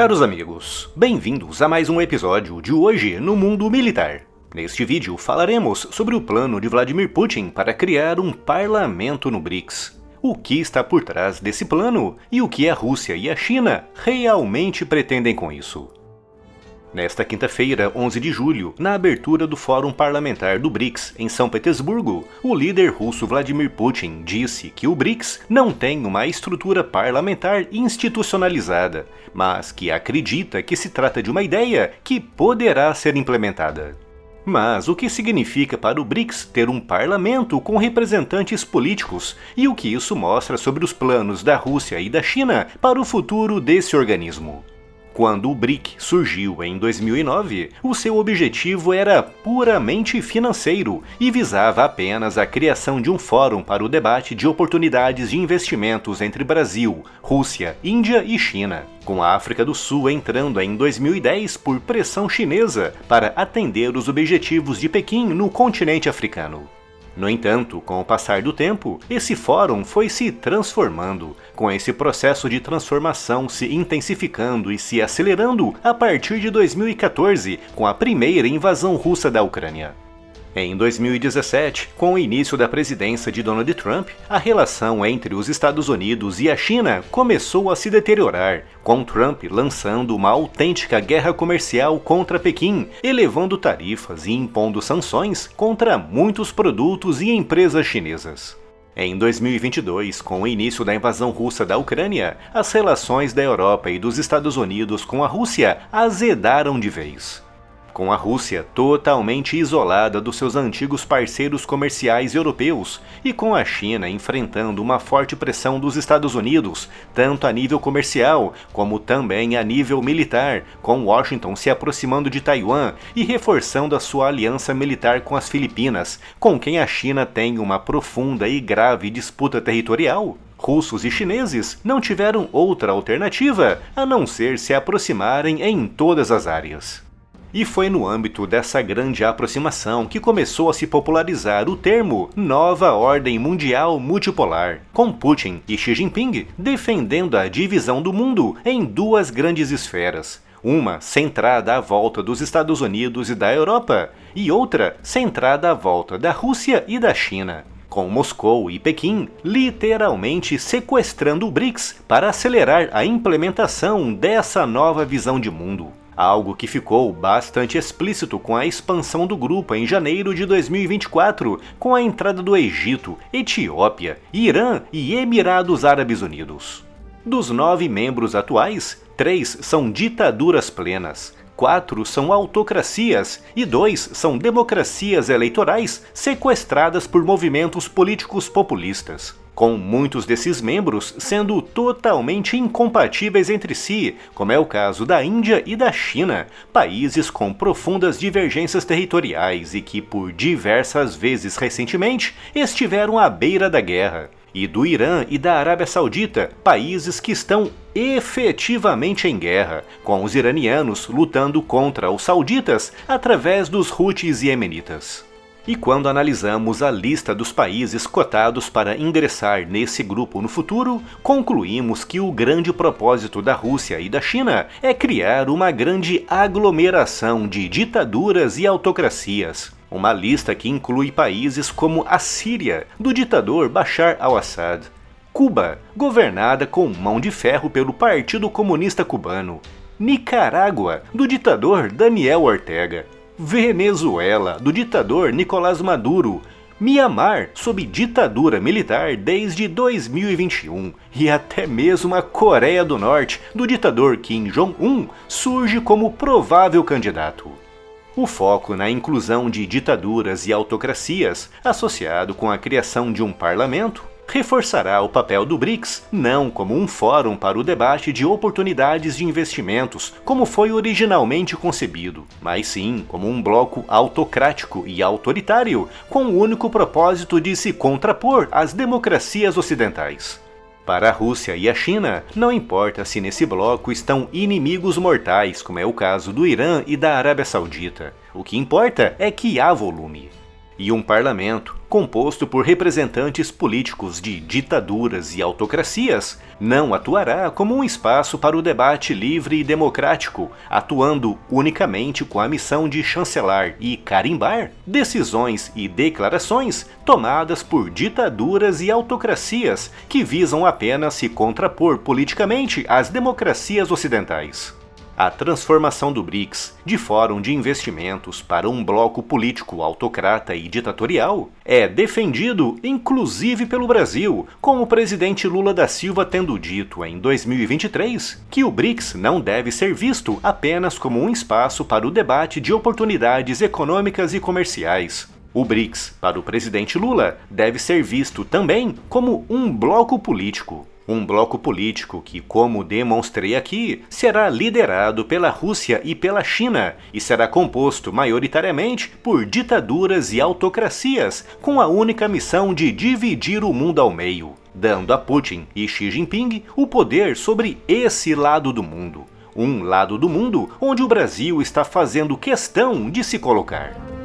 Caros amigos, bem-vindos a mais um episódio de Hoje no Mundo Militar. Neste vídeo falaremos sobre o plano de Vladimir Putin para criar um parlamento no BRICS. O que está por trás desse plano e o que a Rússia e a China realmente pretendem com isso. Nesta quinta-feira, 11 de julho, na abertura do Fórum Parlamentar do BRICS em São Petersburgo, o líder russo Vladimir Putin disse que o BRICS não tem uma estrutura parlamentar institucionalizada, mas que acredita que se trata de uma ideia que poderá ser implementada. Mas o que significa para o BRICS ter um parlamento com representantes políticos e o que isso mostra sobre os planos da Rússia e da China para o futuro desse organismo? Quando o BRIC surgiu em 2009, o seu objetivo era puramente financeiro e visava apenas a criação de um fórum para o debate de oportunidades de investimentos entre Brasil, Rússia, Índia e China, com a África do Sul entrando em 2010 por pressão chinesa para atender os objetivos de Pequim no continente africano. No entanto, com o passar do tempo, esse fórum foi se transformando, com esse processo de transformação se intensificando e se acelerando a partir de 2014, com a primeira invasão russa da Ucrânia. Em 2017, com o início da presidência de Donald Trump, a relação entre os Estados Unidos e a China começou a se deteriorar, com Trump lançando uma autêntica guerra comercial contra Pequim, elevando tarifas e impondo sanções contra muitos produtos e empresas chinesas. Em 2022, com o início da invasão russa da Ucrânia, as relações da Europa e dos Estados Unidos com a Rússia azedaram de vez. Com a Rússia totalmente isolada dos seus antigos parceiros comerciais europeus e com a China enfrentando uma forte pressão dos Estados Unidos, tanto a nível comercial como também a nível militar, com Washington se aproximando de Taiwan e reforçando a sua aliança militar com as Filipinas, com quem a China tem uma profunda e grave disputa territorial. Russos e chineses não tiveram outra alternativa a não ser se aproximarem em todas as áreas. E foi no âmbito dessa grande aproximação que começou a se popularizar o termo Nova Ordem Mundial Multipolar, com Putin e Xi Jinping defendendo a divisão do mundo em duas grandes esferas, uma centrada à volta dos Estados Unidos e da Europa, e outra centrada à volta da Rússia e da China, com Moscou e Pequim literalmente sequestrando o BRICS para acelerar a implementação dessa nova visão de mundo. Algo que ficou bastante explícito com a expansão do grupo em janeiro de 2024, com a entrada do Egito, Etiópia, Irã e Emirados Árabes Unidos. Dos 9 membros atuais, 3 são ditaduras plenas, 4 são autocracias e 2 são democracias eleitorais sequestradas por movimentos políticos populistas, com muitos desses membros sendo totalmente incompatíveis entre si, como é o caso da Índia e da China, países com profundas divergências territoriais e que por diversas vezes recentemente estiveram à beira da guerra, e do Irã e da Arábia Saudita, países que estão efetivamente em guerra, com os iranianos lutando contra os sauditas através dos Houthis e Iemenitas. E quando analisamos a lista dos países cotados para ingressar nesse grupo no futuro, concluímos que o grande propósito da Rússia e da China é criar uma grande aglomeração de ditaduras e autocracias. Uma lista que inclui países como a Síria, do ditador Bashar al-Assad, Cuba, governada com mão de ferro pelo Partido Comunista Cubano, Nicarágua, do ditador Daniel Ortega, Venezuela, do ditador Nicolás Maduro, Mianmar, sob ditadura militar desde 2021, e até mesmo a Coreia do Norte, do ditador Kim Jong-un, surge como provável candidato. O foco na inclusão de ditaduras e autocracias, associado com a criação de um parlamento, reforçará o papel do BRICS não como um fórum para o debate de oportunidades de investimentos, como foi originalmente concebido, mas sim como um bloco autocrático e autoritário, com o único propósito de se contrapor às democracias ocidentais. Para a Rússia e a China, não importa se nesse bloco estão inimigos mortais, como é o caso do Irã e da Arábia Saudita. O que importa é que há volume. E um parlamento, composto por representantes políticos de ditaduras e autocracias, não atuará como um espaço para o debate livre e democrático, atuando unicamente com a missão de chancelar e carimbar decisões e declarações tomadas por ditaduras e autocracias que visam apenas se contrapor politicamente às democracias ocidentais. A transformação do BRICS de fórum de investimentos para um bloco político autocrata e ditatorial é defendido inclusive pelo Brasil, com o presidente Lula da Silva tendo dito em 2023 que o BRICS não deve ser visto apenas como um espaço para o debate de oportunidades econômicas e comerciais. O BRICS, para o presidente Lula, deve ser visto também como um bloco político. Um bloco político que, como demonstrei aqui, será liderado pela Rússia e pela China e será composto maioritariamente por ditaduras e autocracias com a única missão de dividir o mundo ao meio, dando a Putin e Xi Jinping o poder sobre esse lado do mundo. Um lado do mundo onde o Brasil está fazendo questão de se colocar.